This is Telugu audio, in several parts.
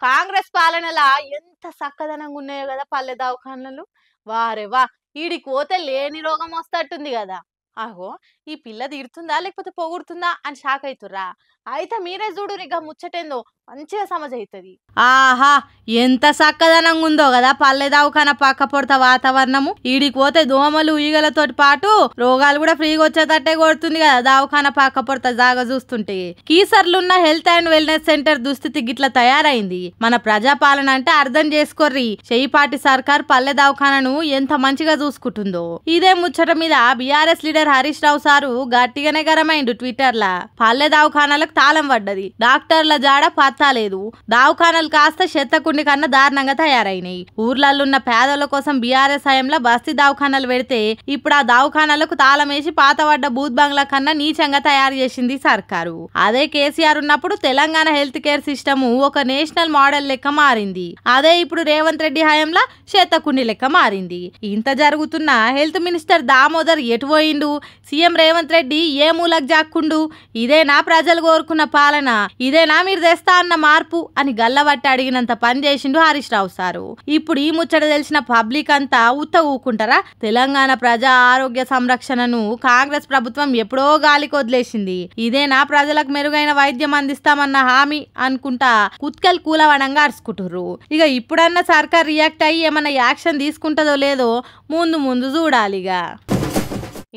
కాంగ్రెస్ పాలనలా ఎంత సక్కదనంగా ఉన్నాయో కదా పల్లె దవాఖానలు. వారే వా! ఈడికి పోతే లేని రోగం వస్తట్టుంది కదా. ఆగో ఈ పిల్ల తిడుతుందా లేకపోతే పొగుడుతుందా అని షాక్ అయితుర్రా. అయితే మీరే చూడుర్రి గా ముచ్చటేందో మంచిగా సమజైతది. ఆహా! ఎంత సక్కదనంగా ఉందో కదా పల్లె దవాఖాన పక్క పొడత వాతావరణము. ఈడికి పోతే దోమలు ఈగలతోటి పాటు రోగాలు కూడా ఫ్రీగా వచ్చేటట్టే కొడుతుంది కదా దవాఖాన పక్క పొడత జాగా చూస్తుంటే. కీసర్లున్న హెల్త్ అండ్ వెల్నెస్ సెంటర్ దుస్థితి గిట్ల తయారైంది. మన ప్రజాపాలన అంటే అర్థం చేసుకోర్రి. చెయ్యిపాటి సర్కార్ పల్లె దవాఖానను ఎంత మంచిగా చూసుకుంటుందో. ఇదే ముచ్చట మీద BRS leader Harish Rao sir గట్టిగానే గరమైండు ట్విట్టర్ లా. పల్లె దవాఖానాలకు తాళం పడ్డది, డాక్టర్ల జాడ పత్తా లేదు, దవాఖానాలు కాస్త చెత్తకుండి కన్నా దారుణంగా తయారైనాయి. ఊర్లల్లున్న పేదల కోసం బీఆర్ఎస్ హయాంలో బస్తీ దవాఖానాలు పెడితే ఇప్పుడు ఆ దవాఖానాలకు తాళం వేసి పాతపడ్డ బూత్ బంగ్లా కన్నా నీచంగా తయారు చేసింది సర్కారు. అదే కేసీఆర్ ఉన్నప్పుడు తెలంగాణ హెల్త్ కేర్ సిస్టమ్ ఒక నేషనల్ మోడల్ లెక్క మారింది. అదే ఇప్పుడు రేవంత్ రెడ్డి హయాంలో చెత్తకుండి లెక్క మారింది. ఇంత జరుగుతున్నా హెల్త్ మినిస్టర్ దామోదర్ ఎటు పోయిండు? సీఎం రేవంత్ రెడ్డి ఏ మూలకు జాక్కుండు? ఇదేనా ప్రజలు కోరుకున్న పాలన? ఇదేనా మీరు తెస్తా అన్న మార్పు అని గల్లబట్టి అడిగినంత పని చేసిండు హరీష్ రావు సారు. ఇప్పుడు ఈ ముచ్చట తెలిసిన పబ్లిక్ అంతా ఉత్త ఊకుంటారా? తెలంగాణ ప్రజా ఆరోగ్య సంరక్షణను కాంగ్రెస్ ప్రభుత్వం ఎప్పుడో గాలికి వదిలేసింది. ఇదేనా ప్రజలకు మెరుగైన వైద్యం అందిస్తామన్న హామీ అనుకుంటా కుత్కల్ కూలవడంగా అరుచుకుంటుర్రు. ఇక ఇప్పుడన్నా సర్కార్ రియాక్ట్ అయ్యి ఏమన్నా యాక్షన్ తీసుకుంటుందో లేదో ముందు ముందు చూడాలిగా.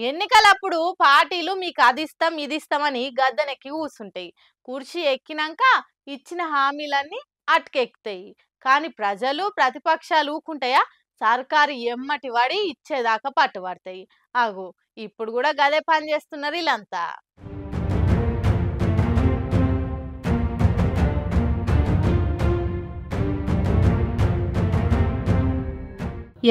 ఎన్నికలప్పుడు పార్టీలు మీకు అది ఇస్తాం ఇది ఇస్తామని గద్దెనెక్కి కూర్చుంటాయి. కుర్చీ ఎక్కినాక ఇచ్చిన హామీలన్నీ అటకెక్కుతాయి. కానీ ప్రజలు ప్రతిపక్షాలు ఊకుంటాయా? సర్కారు ఎమ్మటి వాడి ఇచ్చేదాకా పట్టుబడతాయి. అగో ఇప్పుడు కూడా గదే పని చేస్తున్నారు వీళ్ళంతా.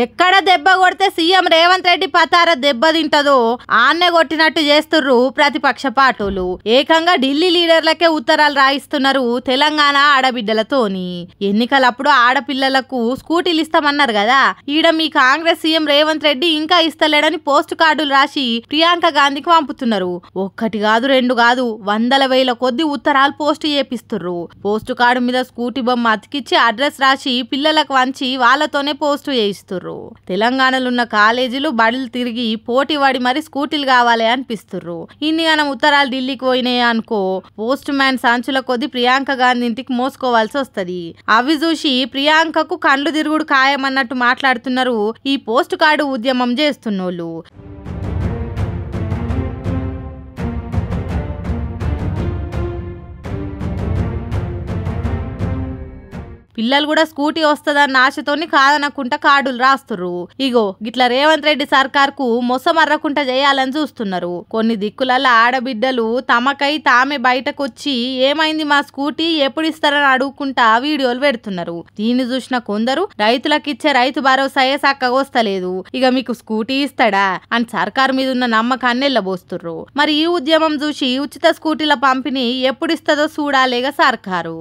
ఎక్కడ దెబ్బ కొడితే సీఎం రేవంత్ రెడ్డి పతార దెబ్బ తింటదో ఆన్నే కొట్టినట్టు చేస్తుర్రు ప్రతిపక్ష పార్టీలు. ఏకంగా ఢిల్లీ లీడర్లకే ఉత్తరాలు రాయిస్తున్నారు తెలంగాణ ఆడబిడ్డలతోని. ఎన్నికలప్పుడు ఆడపిల్లలకు స్కూటీలు ఇస్తామన్నారు కదా, ఈడ మీ కాంగ్రెస్ సీఎం రేవంత్ రెడ్డి ఇంకా ఇస్తలేడని పోస్ట్ కార్డులు రాసి ప్రియాంక గాంధీకి పంపుతున్నారు. ఒక్కటి కాదు రెండు కాదు వందల వేల కొద్ది ఉత్తరాలు పోస్ట్ చేపిస్తుర్రు. పోస్ట్ కార్డు మీద స్కూటీ బొమ్మ అతికిచ్చి అడ్రస్ రాసి పిల్లలకు వంచి వాళ్ళతోనే పోస్టు చేయిస్తున్నారు. తెలంగాణలో ఉన్న కాలేజీలు బడులు తిరిగి పోటీ పడి మరి స్కూటీలు కావాలి అనిపిస్తుర్రు. ఇన్నిగానం ఉత్తరాలు ఢిల్లీకి పోయినాయి అనుకో, పోస్ట్ మ్యాన్ సంచుల కొద్ది ప్రియాంక గాంధీ ఇంటికి మోసుకోవాల్సి వస్తది. అవి చూసి ప్రియాంకకు కండ్లు తిరుగుడు ఖాయమన్నట్టు మాట్లాడుతున్నారు ఈ పోస్ట్ కార్డు ఉద్యమం చేస్తున్నోళ్ళు. పిల్లలు కూడా స్కూటీ వస్తుందన్న ఆశతోని కాదనకుండా కార్డులు రాస్తుర్రు. ఇగో గిట్ల రేవంత్ రెడ్డి సర్కార్కు మొసమర్రకుండా చేయాలని చూస్తున్నారు. కొన్ని దిక్కులలో ఆడబిడ్డలు తమకై తామే బయటకొచ్చి ఏమైంది మా స్కూటీ ఎప్పుడు ఇస్తారని అడుగుకుంటా వీడియోలు పెడుతున్నారు. దీన్ని చూసిన కొందరు రైతులకు ఇచ్చే రైతు భరోసాయే చక్కగా వస్తలేదు, ఇక మీకు స్కూటీ ఇస్తాడా అని సర్కారు మీద ఉన్న నమ్మకాన్ని ఎల్లబోస్తుర్రు. మరి ఈ ఉద్యమం చూసి ఉచిత స్కూటీల పంపిణీ ఎప్పుడు ఇస్తుందో చూడాలేగా సర్కారు.